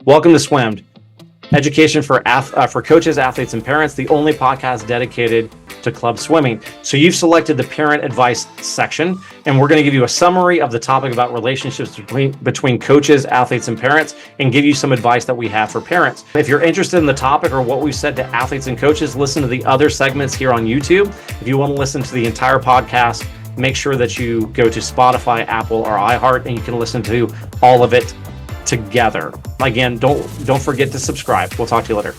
Welcome to SwimEd, education for coaches, athletes, and parents, the only podcast dedicated to club swimming. So you've selected the parent advice section, and we're going to give you a summary of the topic about relationships between coaches, athletes, and parents, and give you some advice that we have for parents. If you're interested in the topic or what we've said to athletes and coaches, listen to the other segments here on YouTube. If you want to listen to the entire podcast, make sure that you go to Spotify, Apple, or iHeart, and you can listen to all of it together. Again, don't forget to subscribe. We'll talk to you later.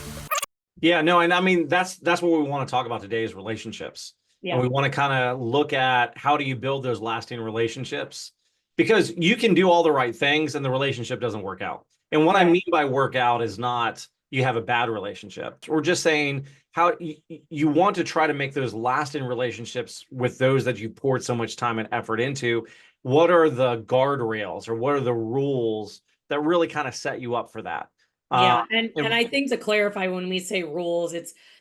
Yeah, no, and I mean that's what we want to talk about today is relationships. Yeah. And we want to kind of look at how do you build those lasting relationships, because you can do all the right things and the relationship doesn't work out. And what I mean by work out is not you have a bad relationship. We're just saying how you want to try to make those lasting relationships with those that you poured so much time and effort into. What are the guardrails or what are the rules that really kind of set you up for that? Yeah, and I think to clarify, when we say rules,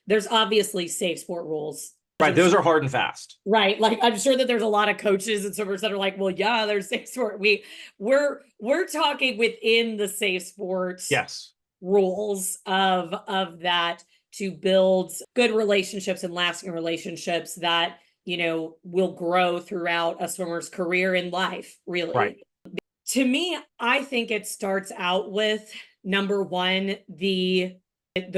there's obviously safe sport rules. Right, those are hard and fast. Right, like I'm sure that there's a lot of coaches and swimmers that are like, well, yeah, there's safe sport. We're talking within the safe sports rules of that to build good relationships and lasting relationships that will grow throughout a swimmer's career in life, really. Right. To me, I think it starts out with number one, the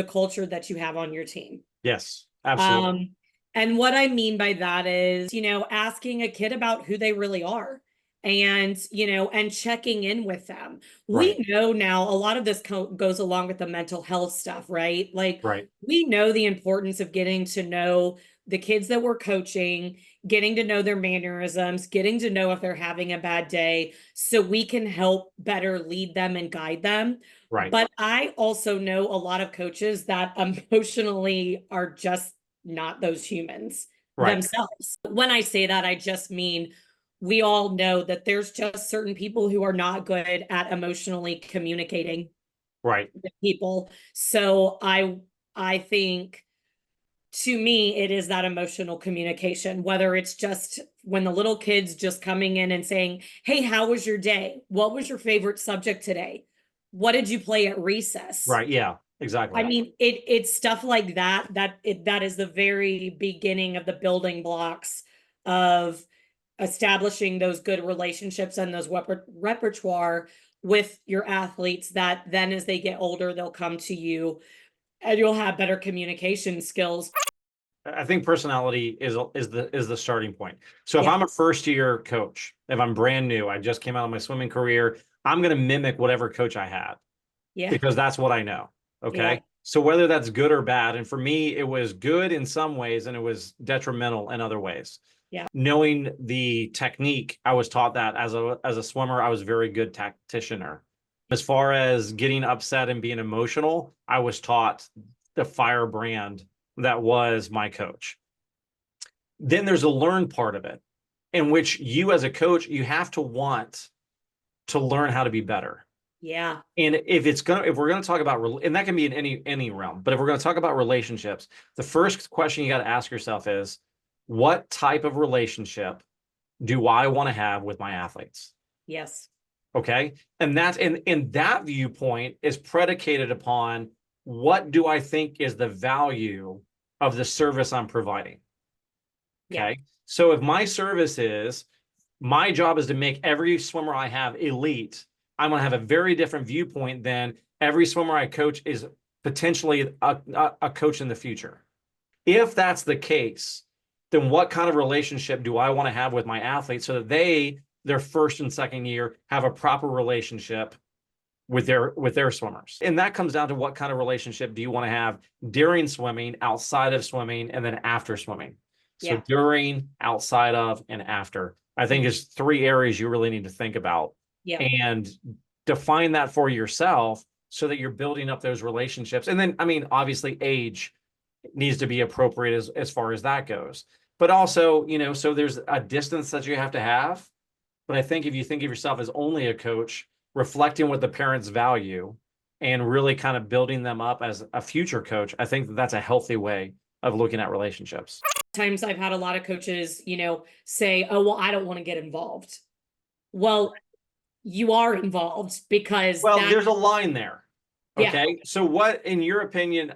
culture that you have on your team. Yes, absolutely. And what I mean by that is, asking a kid about who they really are and, and checking in with them. Right. We know now a lot of this goes along with the mental health stuff, right? Like, right. We know the importance of getting to know the kids that we're coaching, getting to know their mannerisms, getting to know if they're having a bad day so we can help better lead them and guide them. Right. But I also know a lot of coaches that emotionally are just not those humans themselves. When I say that, I just mean we all know that there's just certain people who are not good at emotionally communicating with people. So I think, to me, it is that emotional communication, whether it's just when the little kid's just coming in and saying, hey, how was your day? What was your favorite subject today? What did you play at recess? Right. Yeah, exactly. I mean, it's stuff like that that is the very beginning of the building blocks of establishing those good relationships and those repertoire with your athletes, that then as they get older, they'll come to you and you'll have better communication skills. I think personality is the starting point. So if I'm a first year coach, if I'm brand new, I just came out of my swimming career, I'm going to mimic whatever coach I had. Yeah. Because that's what I know. Okay. Yeah. So whether that's good or bad, and for me, it was good in some ways and it was detrimental in other ways. Yeah. Knowing the technique, I was taught that as a swimmer, I was a very good tacticianer. As far as getting upset and being emotional, I was taught the firebrand that was my coach. Then there's a learn part of it, in which you as a coach, you have to want to learn how to be better. Yeah. And if we're going to talk about, and that can be in any realm, but if we're going to talk about relationships, the first question you got to ask yourself is, what type of relationship do I want to have with my athletes? Yes. Okay. And that's in that viewpoint is predicated upon what do I think is the value of the service I'm providing? Okay. Yeah. So if my service is, my job is to make every swimmer I have elite, I'm going to have a very different viewpoint than every swimmer I coach is potentially a coach in the future. If that's the case, then what kind of relationship do I want to have with my athletes so that their first and second year have a proper relationship with their swimmers? And that comes down to what kind of relationship do you want to have during swimming, outside of swimming, and then after swimming. So during, outside of, and after, I think is 3 areas you really need to think about and define that for yourself so that you're building up those relationships. And then, I mean, obviously age needs to be appropriate as far as that goes, but also, so there's a distance that you have to have. But I think if you think of yourself as only a coach, reflecting what the parents value and really kind of building them up as a future coach, I think that's a healthy way of looking at relationships. Times I've had a lot of coaches, say, oh, well, I don't want to get involved. Well, you are involved because there's a line there. Okay. So what, in your opinion,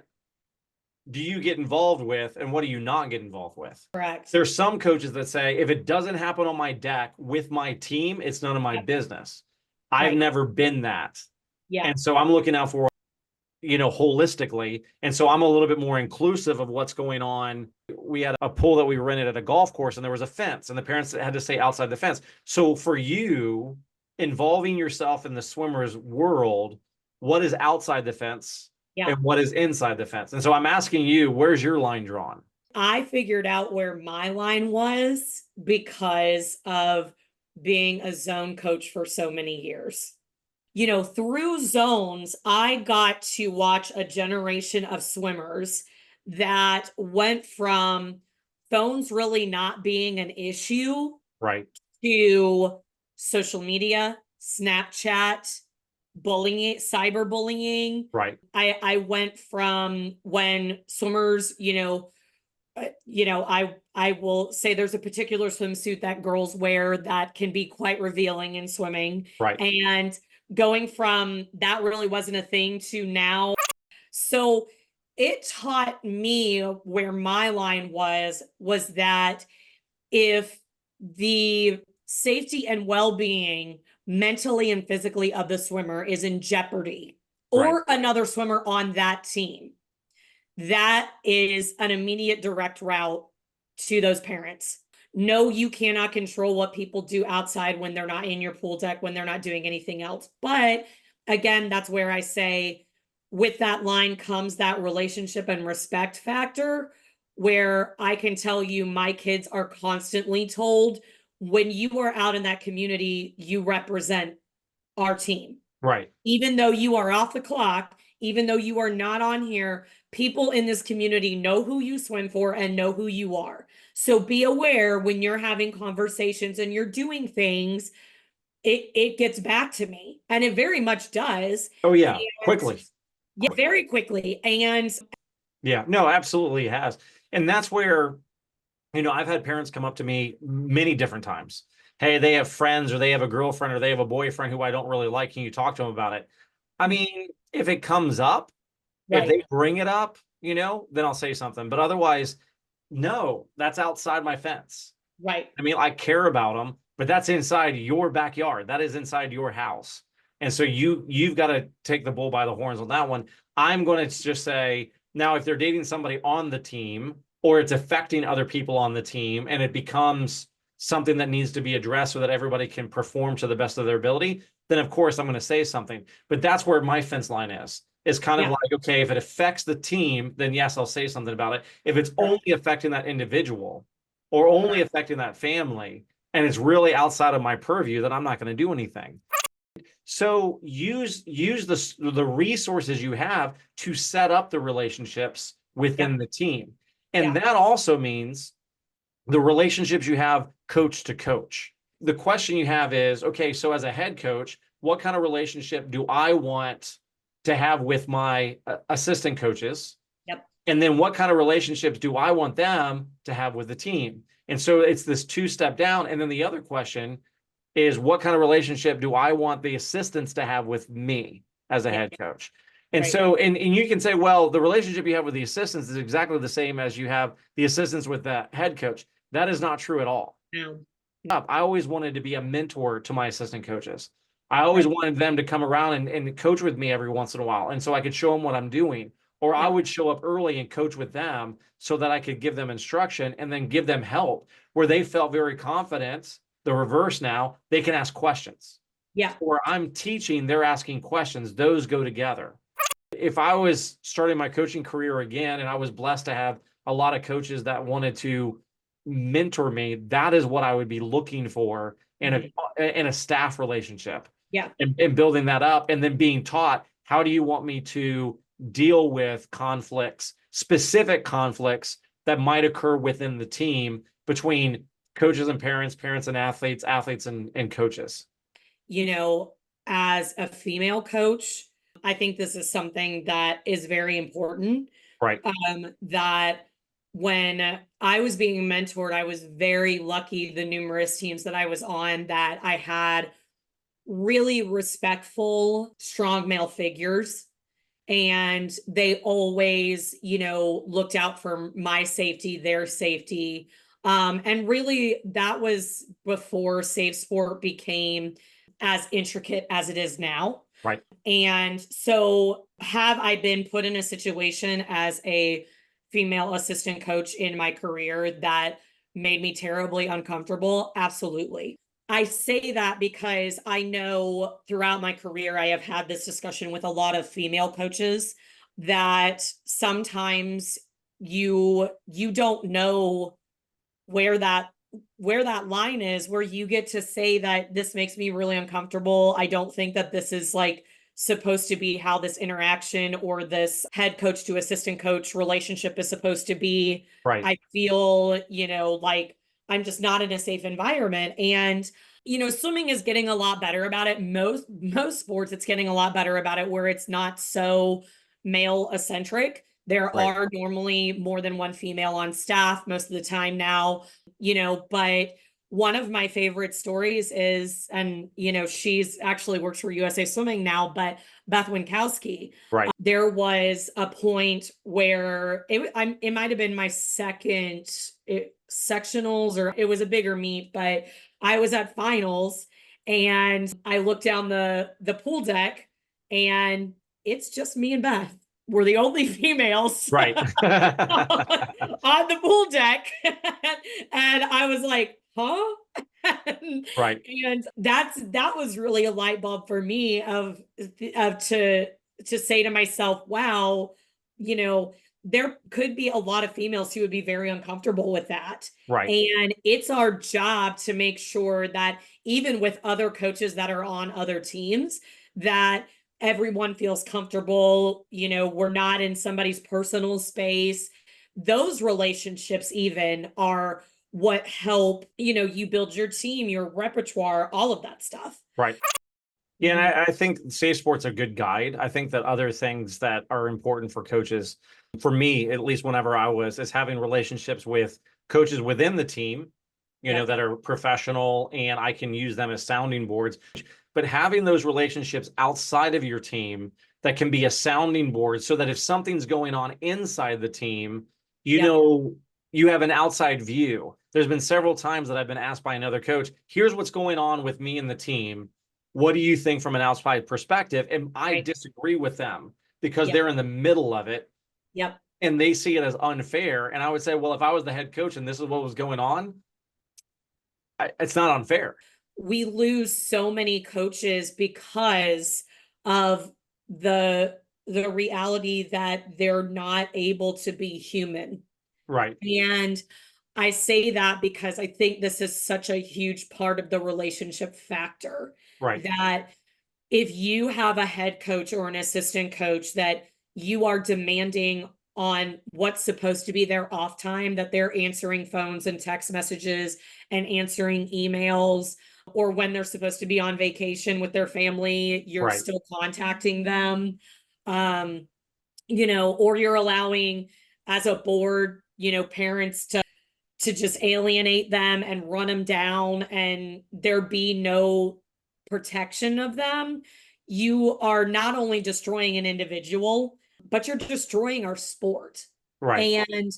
do you get involved with and what do you not get involved with? Correct. There's some coaches that say, if it doesn't happen on my deck with my team, it's none of my business. I've never been that. And so I'm looking out for, holistically. And so I'm a little bit more inclusive of what's going on. We had a pool that we rented at a golf course and there was a fence and the parents had to stay outside the fence. So for you, involving yourself in the swimmer's world, what is outside the fence and what is inside the fence? And so I'm asking you, where's your line drawn? I figured out where my line was because of being a zone coach for so many years. Through zones, I got to watch a generation of swimmers that went from phones really not being an issue Right. to social media, Snapchat, bullying, cyberbullying. Right. I went from when swimmers, I will say there's a particular swimsuit that girls wear that can be quite revealing in swimming. Right. And going from that really wasn't a thing to now. So it taught me where my line was that if the safety and well-being mentally and physically of the swimmer is in jeopardy or another swimmer on that team, that is an immediate direct route to those parents. No, you cannot control what people do outside when they're not in your pool deck, when they're not doing anything else. But again, that's where I say with that line comes that relationship and respect factor, where I can tell you my kids are constantly told, when you are out in that community, you represent our team. Right. Even though you are off the clock, even though you are not on here, people in this community know who you swim for and know who you are. So be aware when you're having conversations and you're doing things, it gets back to me. And it very much does. Oh, yeah. Quickly. Yeah, very quickly. And yeah, no, absolutely it has. And that's where, I've had parents come up to me many different times. Hey, they have friends or they have a girlfriend or they have a boyfriend who I don't really like. Can you talk to them about it? I mean, if it comes up, if they bring it up, then I'll say something. But otherwise, no, that's outside my fence. Right. I mean, I care about them, but that's inside your backyard. That is inside your house. And so you've got to take the bull by the horns on that one. I'm going to just say, now, if they're dating somebody on the team or it's affecting other people on the team and it becomes something that needs to be addressed so that everybody can perform to the best of their ability, then of course I'm going to say something. But that's where my fence line is kind of like, okay, if it affects the team, then yes, I'll say something about it. If it's only affecting that individual or only affecting that family and it's really outside of my purview, then I'm not going to do anything. So use the resources you have to set up the relationships within the team. And that also means the relationships you have coach to coach. The question you have is, okay, so as a head coach, what kind of relationship do I want to have with my assistant coaches? Yep. And then what kind of relationships do I want them to have with the team? And so it's this two-step down. And then the other question is, what kind of relationship do I want the assistants to have with me as a head coach? And so, and you can say, well, the relationship you have with the assistants is exactly the same as you have the assistants with the head coach. That is not true at all. No. I always wanted to be a mentor to my assistant coaches. I always wanted them to come around and coach with me every once in a while. And so I could show them what I'm doing, or I would show up early and coach with them so that I could give them instruction and then give them help where they felt very confident. The reverse now, they can ask questions. Yeah. Or I'm teaching, they're asking questions. Those go together. If I was starting my coaching career again, and I was blessed to have a lot of coaches that wanted to mentor me, that is what I would be looking for in a staff relationship. Yeah. And building that up and then being taught, how do you want me to deal with conflicts, specific conflicts that might occur within the team between coaches and parents, parents and athletes, athletes and coaches? As a female coach, I think this is something that is very important. Right. That when I was being mentored, I was very lucky, the numerous teams that I was on, that I had really respectful, strong male figures and they always, looked out for my safety, their safety. And really that was before Safe Sport became as intricate as it is now. Right. And so have I been put in a situation as a female assistant coach in my career that made me terribly uncomfortable? Absolutely. I say that because I know throughout my career, I have had this discussion with a lot of female coaches that sometimes you don't know where that line is, where you get to say that this makes me really uncomfortable. I don't think that this is like supposed to be how this interaction or this head coach to assistant coach relationship is supposed to be. Right. I feel, like I'm just not in a safe environment. And swimming is getting a lot better about it. Most sports, it's getting a lot better about it, where it's not so male eccentric. There Right. are normally more than one female on staff most of the time now, but one of my favorite stories is, and she's actually works for USA Swimming now, but Beth Winkowski. Right. There was a point where it might have been my second sectionals, or it was a bigger meet, but I was at finals and I looked down the pool deck and it's just me and Beth. We're the only females Right. on the pool deck. And I was like, huh? Right. And that was really a light bulb for me of to say to myself, wow, there could be a lot of females who would be very uncomfortable with that. Right. And it's our job to make sure that even with other coaches that are on other teams, that everyone feels comfortable. We're not in somebody's personal space. Those relationships even are what help, you build your team, your repertoire, all of that stuff. Right. Yeah, and I think Safe Sport's a good guide. I think that other things that are important for coaches, for me, at least whenever I was, is having relationships with coaches within the team, that are professional, and I can use them as sounding boards. But having those relationships outside of your team that can be a sounding board, so that if something's going on inside the team, you have an outside view. There's been several times that I've been asked by another coach, here's what's going on with me and the team. What do you think from an outside perspective? And I disagree with them because they're in the middle of it. Yep. And they see it as unfair. And I would say, well, if I was the head coach and this is what was going on, it's not unfair. We lose so many coaches because of the reality that they're not able to be human. Right. And I say that because I think this is such a huge part of the relationship factor. Right. That if you have a head coach or an assistant coach that you are demanding on what's supposed to be their off time, that they're answering phones and text messages and answering emails, or when they're supposed to be on vacation with their family, you're still contacting them, or you're allowing, as a board, parents to just alienate them and run them down and there be no protection of them. You are not only destroying an individual, but you're destroying our sport. Right. And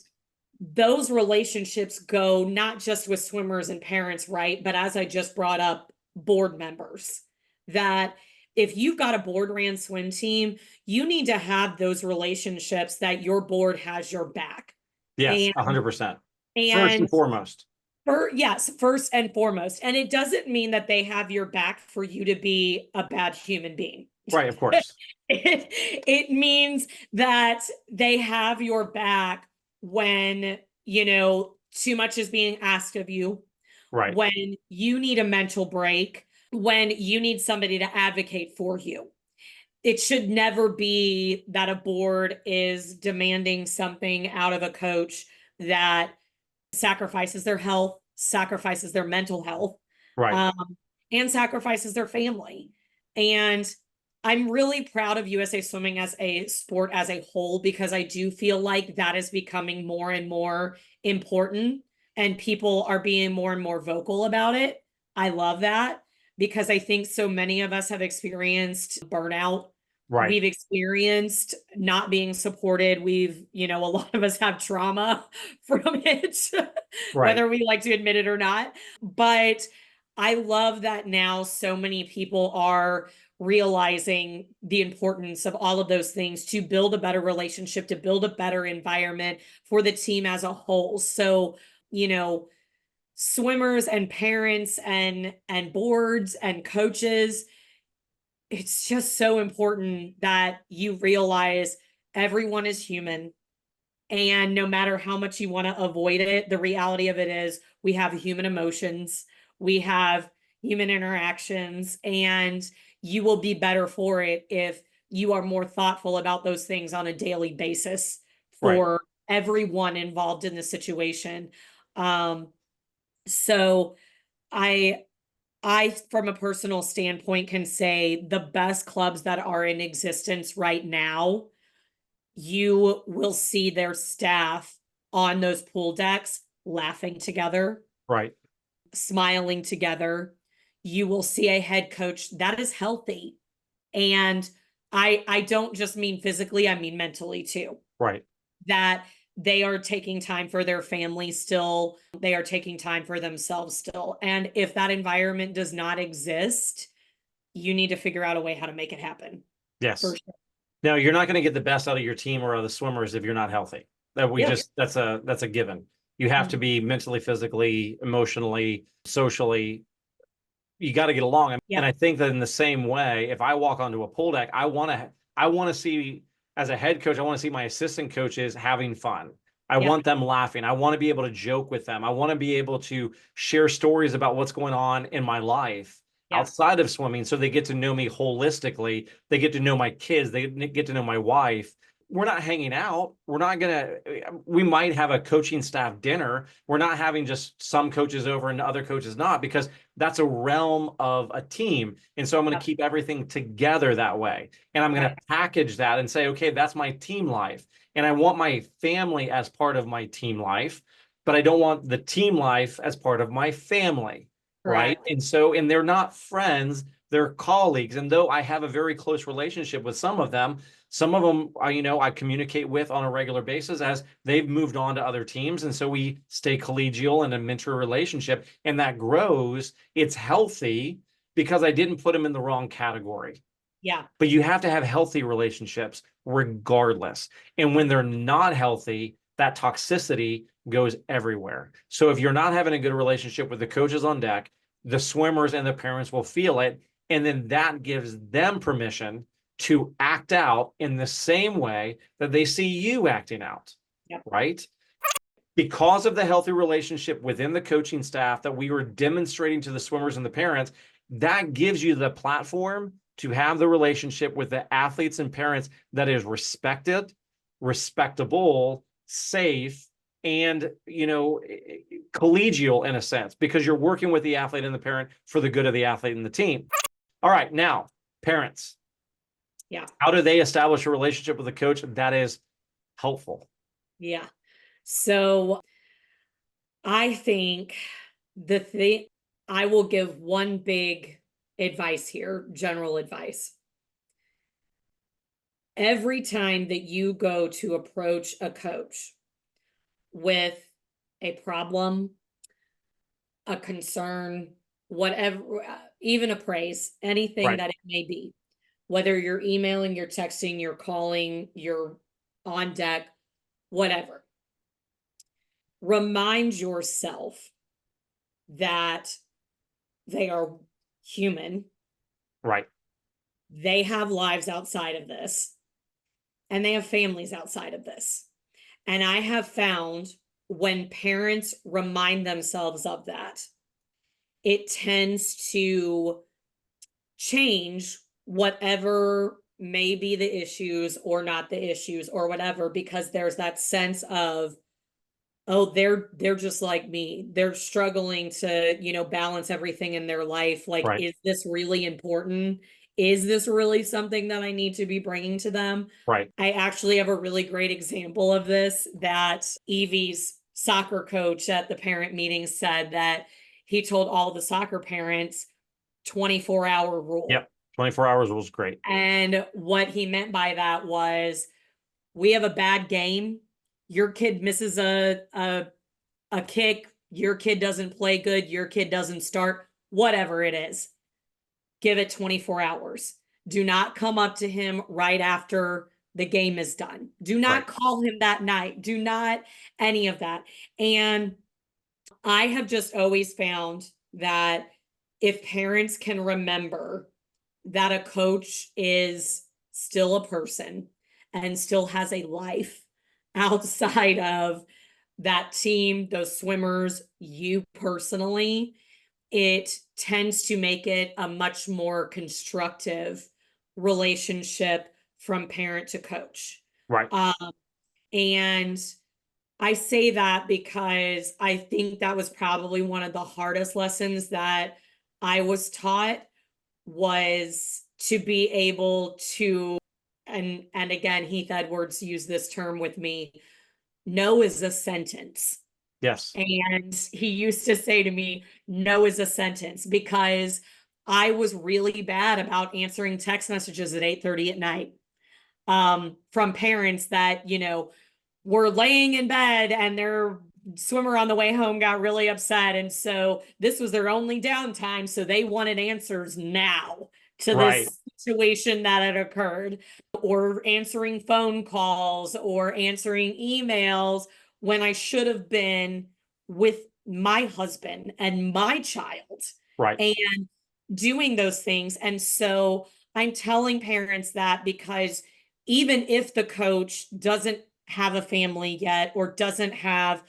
those relationships go not just with swimmers and parents, right? But as I just brought up, board members, that if you've got a board ran swim team, you need to have those relationships that your board has your back. Yes, 100%. And first and foremost. Yes, first and foremost. And it doesn't mean that they have your back for you to be a bad human being. Right, of course. It means that they have your back when, too much is being asked of you. Right. When you need a mental break, when you need somebody to advocate for you. It should never be that a board is demanding something out of a coach that sacrifices their health, sacrifices their mental health, right, and sacrifices their family. And I'm really proud of USA Swimming as a sport as a whole, because I do feel like that is becoming more and more important and people are being more and more vocal about it. I love that because I think so many of us have experienced burnout Right. We've experienced not being supported. We've, a lot of us have trauma from it, Right. whether we like to admit it or not. But I love that now so many people are realizing the importance of all of those things to build a better relationship, to build a better environment for the team as a whole. So, swimmers and parents and boards and coaches, it's just so important that you realize everyone is human. And no matter how much you want to avoid it, the reality of it is we have human emotions, we have human interactions, and you will be better for it if you are more thoughtful about those things on a daily basis for everyone involved in the situation. So I from a personal standpoint, can say the best clubs that are in existence right now, you will see their staff on those pool decks laughing together, Right. smiling together. You will see a head coach that is healthy. And I don't just mean physically, I mean mentally too. Right. That they are taking time for their family still. They are taking time for themselves still. And if that environment does not exist, you need to figure out a way how to make it happen. Yes. For sure. Now, you're not going to get the best out of your team or of the swimmers if you're not healthy. That's a given. You have to be mentally, physically, emotionally, socially. You got to get along. And I think that in the same way, if I walk onto a pool deck, I want to see, as a head coach, I want to see my assistant coaches having fun. I want them laughing. I want to be able to joke with them. I want to be able to share stories about what's going on in my life outside of swimming, so they get to know me holistically. They get to know my kids. They get to know my wife. We're not hanging out. We might have a coaching staff dinner. We're not having just some coaches over and other coaches not, because that's a realm of a team. And so I'm going to keep everything together that way. And I'm going to package that and say, okay, that's my team life. And I want my family as part of my team life, but I don't want the team life as part of my family. Right. And they're not friends, they're colleagues. And though I have a very close relationship with some of them I communicate with on a regular basis as they've moved on to other teams. And so we stay collegial and a mentor relationship, and that grows. It's healthy because I didn't put them in the wrong category. Yeah. But you have to have healthy relationships regardless. And when they're not healthy, that toxicity goes everywhere. So if you're not having a good relationship with the coaches on deck, the swimmers and the parents will feel it. And then that gives them permission to act out in the same way that they see you acting out. Right? Because of the healthy relationship within the coaching staff that we were demonstrating to the swimmers and the parents, that gives you the platform to have the relationship with the athletes and parents that is respected, respectable, safe, and collegial in a sense, because you're working with the athlete and the parent for the good of the athlete and the team. All right, now, parents. How do they establish a relationship with a coach that is helpful? So I think I will give one big advice here, general advice. Every time that you go to approach a coach with a problem, a concern, whatever, even a praise, anything that it may be, whether you're emailing, you're texting, you're calling, you're on deck, whatever, remind yourself that they are human. Right. They have lives outside of this, and they have families outside of this. And I have found when parents remind themselves of that, it tends to change whatever may be the issues or not the issues or whatever, because there's that sense of, oh, they're just like me. They're struggling to, balance everything in their life. Like, is this really important? Is this really something that I need to be bringing to them? Right. I actually have a really great example of this, that Evie's soccer coach at the parent meeting said that he told all the soccer parents 24-hour rule. 24 hours was great. And what he meant by that was, we have a bad game. Your kid misses a kick. Your kid doesn't play good. Your kid doesn't start, whatever it is. Give it 24 hours. Do not come up to him right after the game is done. Do not Right. call him that night. Do not any of that. And I have just always found that if parents can remember that a coach is still a person and still has a life outside of that team, those swimmers, you personally, it tends to make it a much more constructive relationship from parent to coach. Right. And I say that because I think that was probably one of the hardest lessons that I was taught, was to be able to, and again, Heath Edwards used this term with me, no is a sentence. Yes. And he used to say to me, no is a sentence, because I was really bad about answering text messages at 8:30 at night from parents that, were laying in bed and their swimmer on the way home got really upset. And so this was their only downtime. So they wanted answers now to Right. this situation that had occurred, or answering phone calls or answering emails when I should have been with my husband and my child Right. and doing those things. And so I'm telling parents that, because even if the coach doesn't have a family yet or doesn't have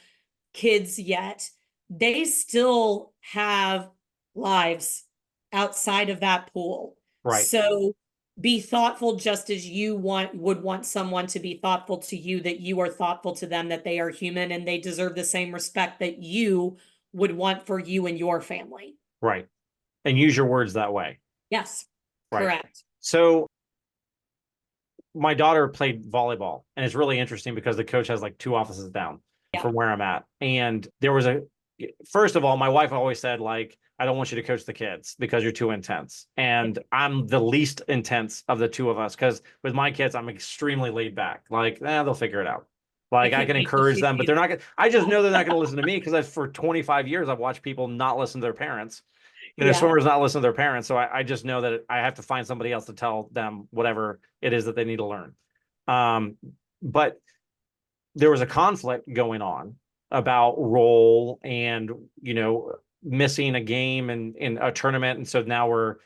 kids yet, they still have lives outside of that pool. Right. So be thoughtful, just as you would want someone to be thoughtful to you, that you are thoughtful to them, that they are human and they deserve the same respect that you would want for you and your family. Right. And use your words that way. Yes, Right. correct. So my daughter played volleyball, and it's really interesting because the coach has like 2 offices down from where I'm at. And there was first of all, my wife always said, like, I don't want you to coach the kids because you're too intense. And I'm the least intense of the 2 of us, because with my kids, I'm extremely laid back. Like, they'll figure it out. Like, I can encourage them, but they're not going to, I just know they're not going to listen to me, because for 25 years, I've watched people not listen to their parents. Swimmers not listen to their parents. So I just know that I have to find somebody else to tell them whatever it is that they need to learn. But there was a conflict going on about role and, missing a game and in a tournament. And so now we're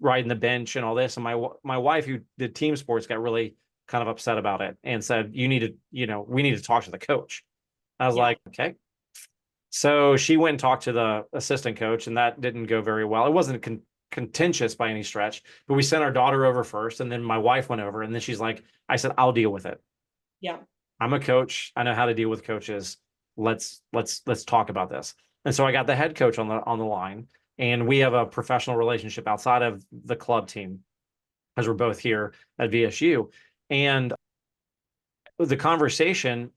riding the bench and all this. And my wife, who did team sports, got really kind of upset about it and said, we need to talk to the coach. I was like, okay. So she went and talked to the assistant coach, and that didn't go very well. It wasn't contentious by any stretch, but we sent our daughter over first, and then my wife went over, and then she's like, I said, I'll deal with it. Yeah. I'm a coach. I know how to deal with coaches. Let's talk about this. And so I got the head coach on the line, and we have a professional relationship outside of the club team, because we're both here at VSU. And the conversation,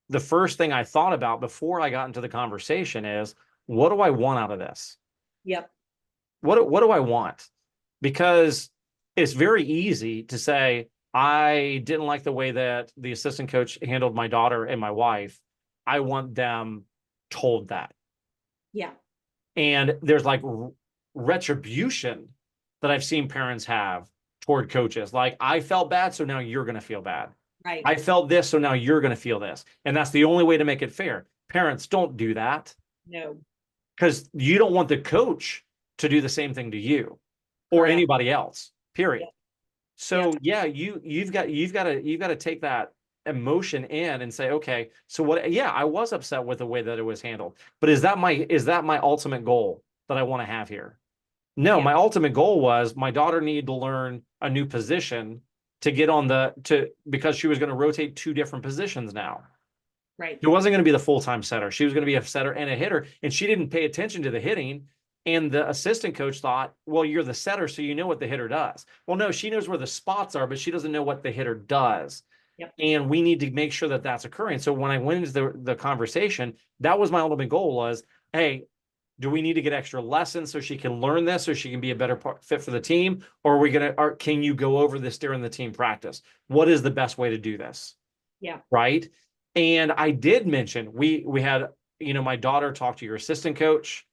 the first thing I thought about before I got into the conversation is, what do I want out of this? Yep. What do I want? Because it's very easy to say, I didn't like the way that the assistant coach handled my daughter and my wife. I want them told that. Yeah. And there's like retribution that I've seen parents have toward coaches. Like, I felt bad, so now you're going to feel bad. Right. I felt this, so now you're going to feel this. And that's the only way to make it fair. Parents, don't do that. No. Because you don't want the coach to do the same thing to you or anybody else, period. Yeah. So you've got to take that emotion in and say, okay, so what? Yeah, I was upset with the way that it was handled, but is that my ultimate goal that I want to have here? No, my ultimate goal was my daughter needed to learn a new position to get on because she was going to rotate 2 different positions now. Right. It wasn't going to be the full-time setter. She was going to be a setter and a hitter, and she didn't pay attention to the hitting. And the assistant coach thought, well, you're the setter, so you know what the hitter does. Well, no, she knows where the spots are, but she doesn't know what the hitter does. Yep. And we need to make sure that that's occurring. So when I went into the conversation, that was my ultimate goal was, hey, Do we need to get extra lessons so she can learn this, so she can be a better fit for the team? Or can you go over this during the team practice? What is the best way to do this? Yeah. Right. And I did mention, we had, my daughter talked to your assistant coach,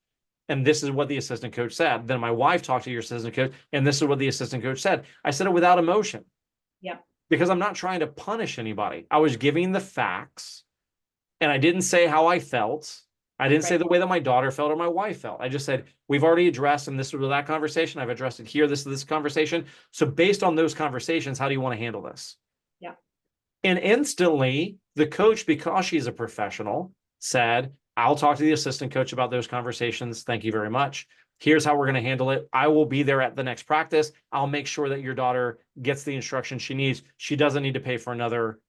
and this is what the assistant coach said. Then my wife talked to your assistant coach, and this is what the assistant coach said. I said it without emotion. Yeah. Because I'm not trying to punish anybody. I was giving the facts, and I didn't say how I felt. I didn't say the way that my daughter felt or my wife felt. I just said, we've already addressed, and this was that conversation. I've addressed it here, this conversation. So based on those conversations, how do you want to handle this? Yeah. And instantly, the coach, because she's a professional, said, I'll talk to the assistant coach about those conversations. Thank you very much. Here's how we're going to handle it. I will be there at the next practice. I'll make sure that your daughter gets the instruction she needs. She doesn't need to pay for another,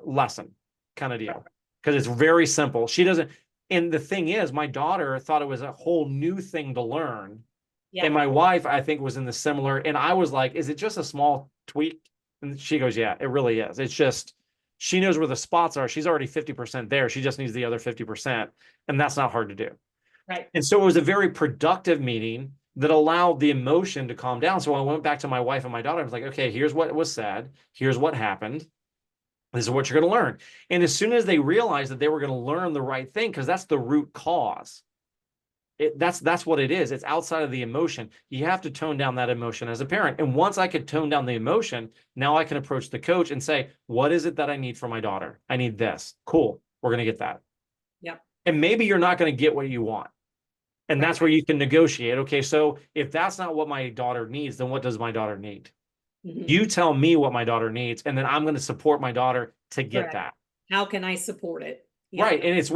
lesson kind of deal. Because it's very simple. She doesn't. And the thing is, my daughter thought it was a whole new thing to learn. Yeah. And my wife, I think, was in the similar. And I was like, is it just a small tweak? And she goes, yeah, it really is. It's just, she knows where the spots are. She's already 50% there. She just needs the other 50%. And that's not hard to do. Right. And so it was a very productive meeting that allowed the emotion to calm down. So I went back to my wife and my daughter. I was like, okay, here's what was said. Here's what happened. This is what you're going to learn. And as soon as they realized that they were going to learn the right thing, because that's the root cause. That's what it is. It's outside of the emotion. You have to tone down that emotion as a parent. And once I could tone down the emotion, now I can approach the coach and say, what is it that I need for my daughter? I need this. Cool. We're going to get that. Yep. And maybe you're not going to get what you want. And that's where you can negotiate. Okay, so if that's not what my daughter needs, then what does my daughter need? Mm-hmm. You tell me what my daughter needs, and then I'm going to support my daughter to get that. How can I support it? Yeah. Right. And it's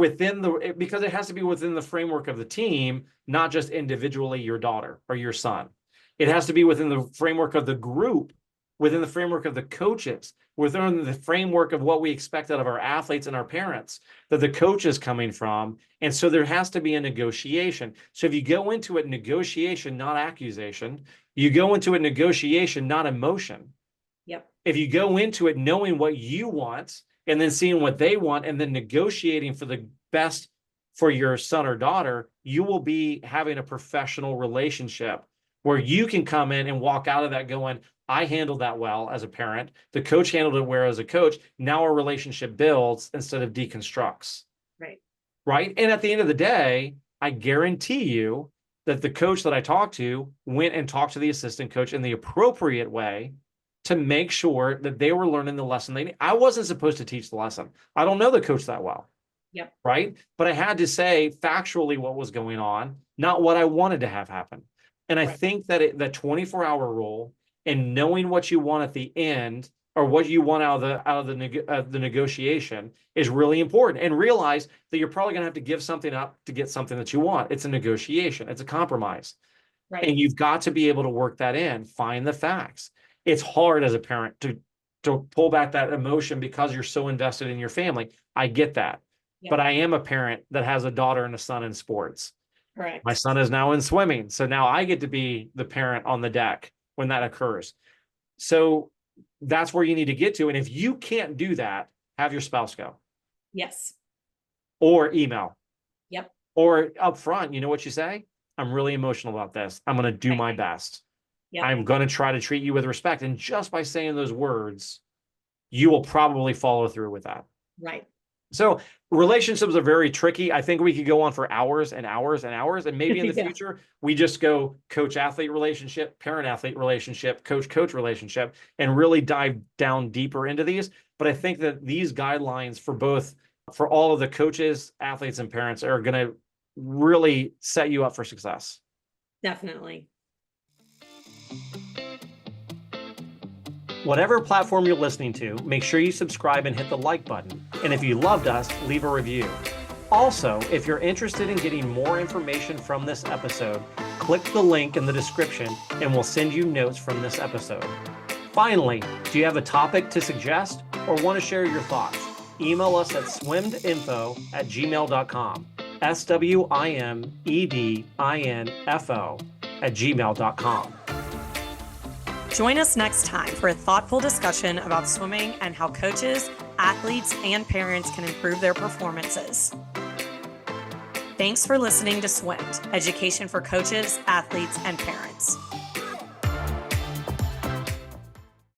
because it has to be within the framework of the team, not just individually your daughter or your son. It has to be within the framework of the group, within the framework of the coaches, within the framework of what we expect out of our athletes and our parents, that the coach is coming from. And so there has to be a negotiation. So if you go into it negotiation, not accusation, you go into it negotiation, not emotion. Yep. If you go into it knowing what you want and then seeing what they want and then negotiating for the best for your son or daughter, you will be having a professional relationship where you can come in and walk out of that going, I handled that well as a parent. The coach handled it well as a coach. Now our relationship builds instead of deconstructs. Right. Right. And at the end of the day, I guarantee you that the coach that I talked to went and talked to the assistant coach in the appropriate way to make sure that they were learning the lesson they need. I wasn't supposed to teach the lesson. I don't know the coach that well. Yep. Right. But I had to say factually what was going on, not what I wanted to have happen. And I think that the 24-hour rule and knowing what you want at the end or what you want out of the negotiation is really important. And realize that you're probably going to have to give something up to get something that you want. It's a negotiation. It's a compromise. Right. And you've got to be able to work that in, find the facts. It's hard as a parent to pull back that emotion because you're so invested in your family. I get that. Yeah. But I am a parent that has a daughter and a son in sports. Correct. My son is now in swimming. So now I get to be the parent on the deck when that occurs. So that's where you need to get to. And if you can't do that, have your spouse go. Yes. Or email. Yep. Or up front, you know what you say? I'm really emotional about this. I'm going to do my best. Yep. I'm going to try to treat you with respect. And just by saying those words, you will probably follow through with that. Right. So relationships are very tricky. I think we could go on for hours and hours and hours. And maybe in the future, we just go coach-athlete relationship, parent-athlete relationship, coach-coach relationship, and really dive down deeper into these. But I think that these guidelines for all of the coaches, athletes, and parents are going to really set you up for success. Definitely. Whatever platform you're listening to, make sure you subscribe and hit the like button. And if you loved us, leave a review. Also, if you're interested in getting more information from this episode, click the link in the description and we'll send you notes from this episode. Finally, do you have a topic to suggest or want to share your thoughts? Email us at swimedinfo@gmail.com. swimedinfo@gmail.com. Join us next time for a thoughtful discussion about swimming and how coaches, athletes, and parents can improve their performances. Thanks for listening to SwimEd, education for coaches, athletes, and parents.